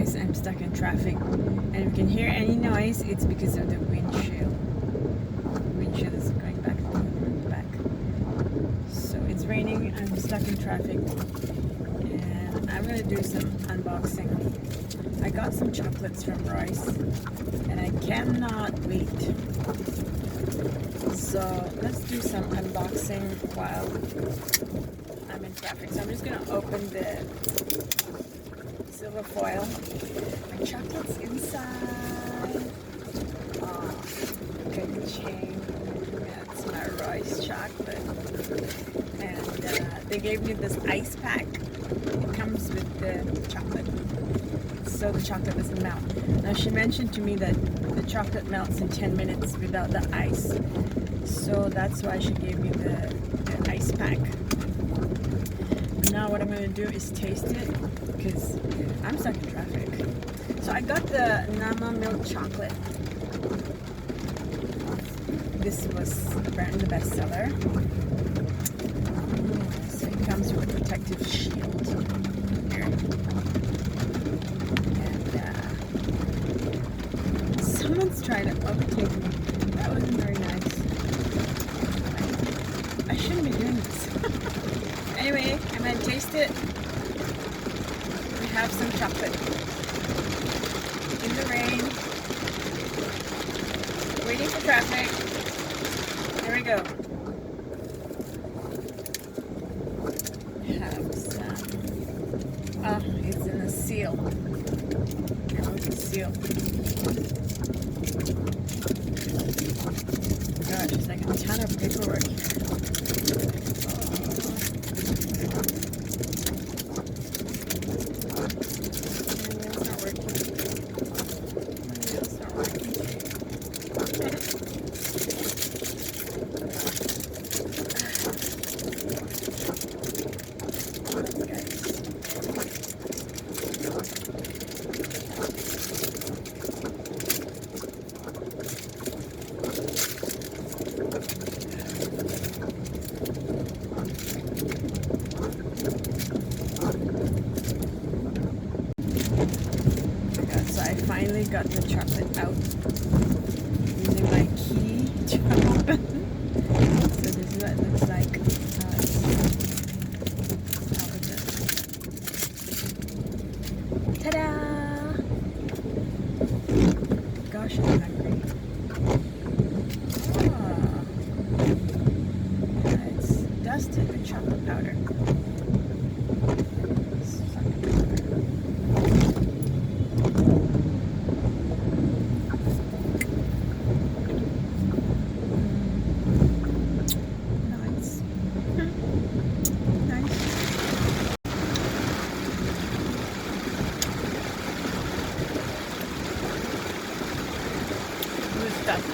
guys, I'm stuck in traffic, and if you can hear any noise, it's because of the windshield. Windshield is going back and back. So it's raining, I'm stuck in traffic, and I'm gonna do some unboxing. I got some chocolates from Royce, and I cannot wait. So let's do some unboxing while I'm in traffic. So I'm just gonna open the silver foil. My chocolate's inside. Oh, look at the chain. That's my Royce chocolate. And they gave me this ice pack. It comes with the chocolate, so the chocolate doesn't melt. Now she mentioned to me that the chocolate melts in 10 minutes without the ice. So that's why she gave me the ice pack. Now what I'm going to do is taste it because I'm stuck in traffic. So I got the Nama milk chocolate. This was apparently the bestseller. So it comes with a protective shield here. And someone's trying to overtake me. That wasn't very nice. I shouldn't be doing this. Anyway, I'm gonna taste it. We have some chocolate in the rain, waiting for traffic. There we go. We have some. Oh, it's in a seal. Here was the seal. Gosh, there's like a ton of paperwork here. So I finally got the chocolate out using my key to open. So this is what it looks like. Ta-da! Gosh, I'm hungry. It's dusted with chocolate powder. Stuff.